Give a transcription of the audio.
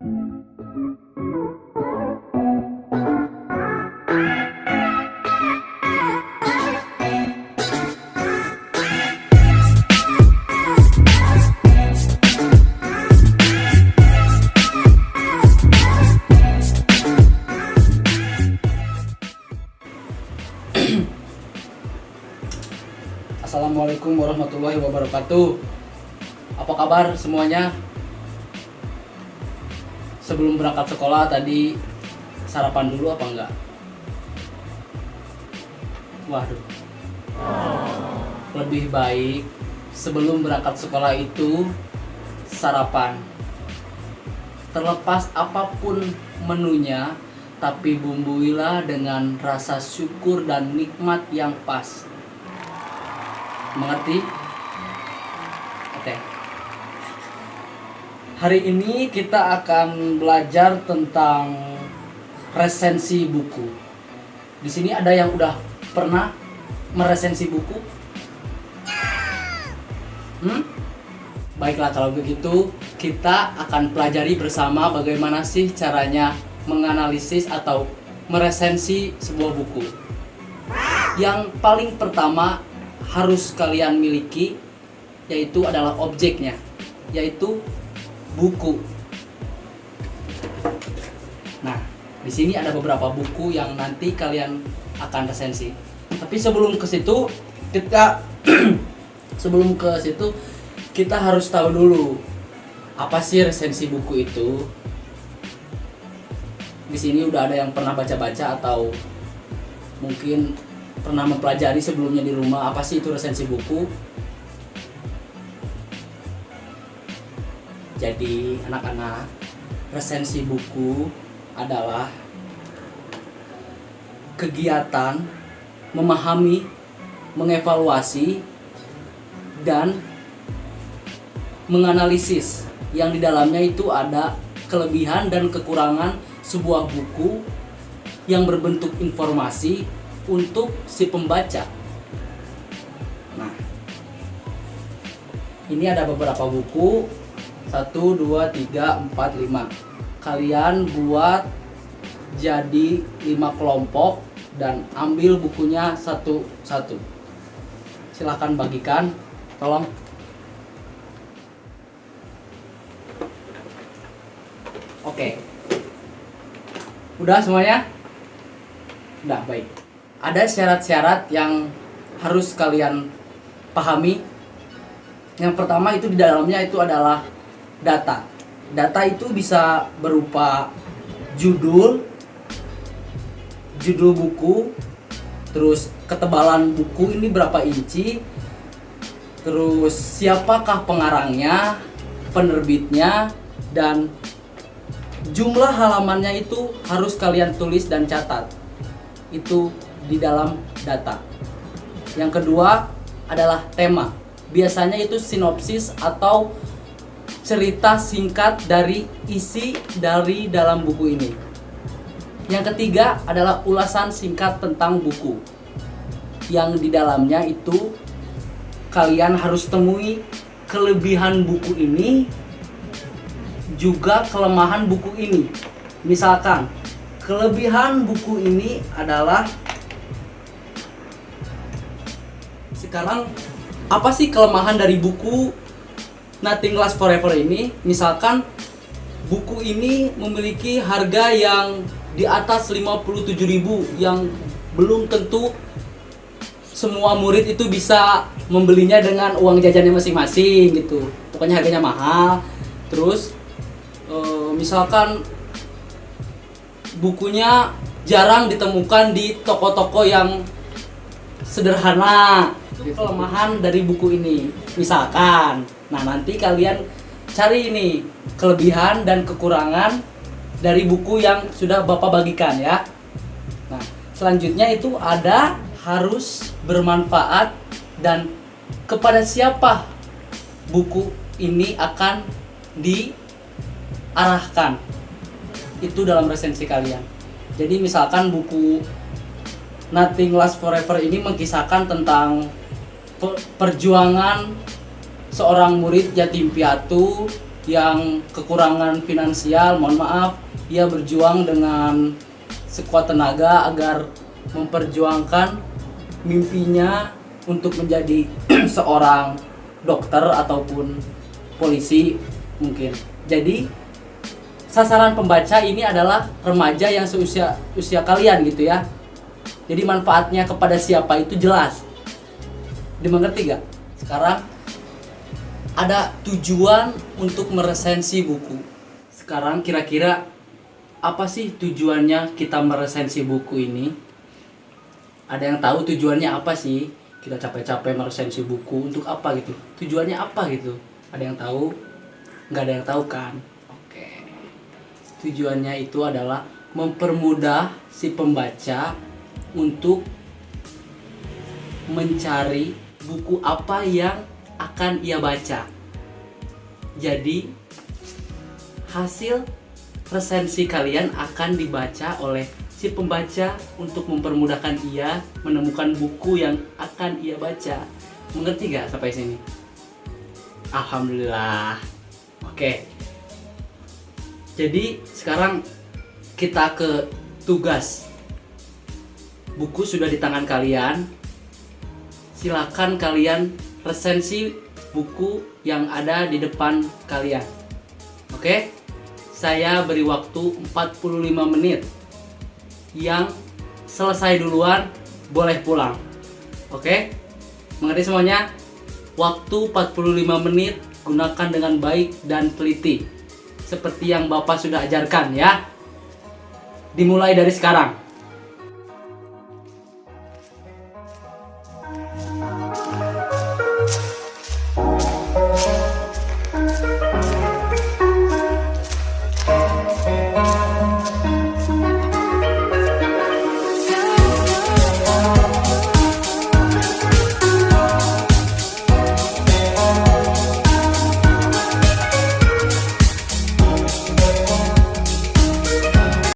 Assalamualaikum warahmatullahi wabarakatuh. Apa kabar semuanya? Sebelum berangkat sekolah tadi sarapan dulu apa enggak? Waduh. Lebih baik sebelum berangkat sekolah itu sarapan. Terlepas apapun menunya, tapi bumbuilah dengan rasa syukur dan nikmat yang pas. Mengerti? Oke. Hari ini kita akan belajar tentang resensi buku. Di sini ada yang udah pernah meresensi buku? Baiklah, kalau begitu kita akan pelajari bersama bagaimana sih caranya menganalisis atau meresensi sebuah buku. Yang paling pertama harus kalian miliki yaitu adalah objeknya, yaitu buku. Nah, di sini ada beberapa buku yang nanti kalian akan resensi. Tapi sebelum ke situ kita harus tahu dulu apa sih resensi buku itu. Di sini udah ada yang pernah baca-baca atau mungkin pernah mempelajari sebelumnya di rumah apa sih itu resensi buku. Jadi anak-anak, resensi buku adalah kegiatan memahami, mengevaluasi, dan menganalisis yang di dalamnya itu ada kelebihan dan kekurangan sebuah buku yang berbentuk informasi untuk si pembaca. Nah, ini ada beberapa buku, 1, 2, 3, 4, 5. Kalian buat jadi 5 kelompok dan ambil bukunya satu-satu. Silahkan bagikan, tolong. Oke. Udah semuanya? Udah, baik. Ada syarat-syarat yang harus kalian pahami. Yang pertama itu di dalamnya itu adalah data. Data itu bisa berupa judul buku, terus ketebalan buku ini berapa inci, terus siapakah pengarangnya, penerbitnya, dan jumlah halamannya itu harus kalian tulis dan catat. Itu di dalam data. Yang kedua adalah tema. Biasanya itu sinopsis atau cerita singkat dari isi dari dalam buku ini. Yang ketiga adalah ulasan singkat tentang buku. Yang di dalamnya itu kalian harus temui kelebihan buku ini, juga kelemahan buku ini. Misalkan kelebihan buku ini adalah, sekarang apa sih kelemahan dari buku Nothing Lasts Forever ini? Misalkan buku ini memiliki harga yang di atas 57.000, yang belum tentu semua murid itu bisa membelinya dengan uang jajannya masing-masing gitu. Pokoknya harganya mahal. Terus misalkan bukunya jarang ditemukan di toko-toko yang sederhana. Itu kelemahan dari buku ini. Misalkan, nah nanti kalian cari ini kelebihan dan kekurangan dari buku yang sudah Bapak bagikan ya. Nah, selanjutnya itu ada harus bermanfaat dan kepada siapa buku ini akan diarahkan. Itu dalam resensi kalian. Jadi misalkan buku Nothing Lasts Forever ini mengisahkan tentang perjuangan seorang murid yatim piatu yang kekurangan finansial, mohon maaf, ia berjuang dengan sekuat tenaga agar memperjuangkan mimpinya untuk menjadi seorang dokter ataupun polisi mungkin. Jadi sasaran pembaca ini adalah remaja yang usia kalian gitu ya. Jadi manfaatnya kepada siapa itu jelas. Dimengerti gak? Sekarang ada tujuan untuk meresensi buku. Sekarang kira-kira apa sih tujuannya kita meresensi buku ini? Ada yang tahu tujuannya apa sih? Kita capek-capek meresensi buku untuk apa gitu? Tujuannya apa gitu? Ada yang tahu? Nggak ada yang tahu kan? Oke. Tujuannya itu adalah mempermudah si pembaca untuk mencari buku apa yang akan ia baca. Jadi hasil resensi kalian akan dibaca oleh si pembaca untuk mempermudahkan ia menemukan buku yang akan ia baca. Mengerti gak sampai sini? Alhamdulillah. Oke. Jadi sekarang kita ke tugas. Buku sudah di tangan kalian. Silakan kalian resensi buku yang ada di depan kalian. Oke? Saya beri waktu 45 menit. Yang selesai duluan boleh pulang. Oke? Mengerti semuanya? Waktu 45 menit gunakan dengan baik dan teliti. Seperti yang Bapak sudah ajarkan ya. Dimulai dari sekarang.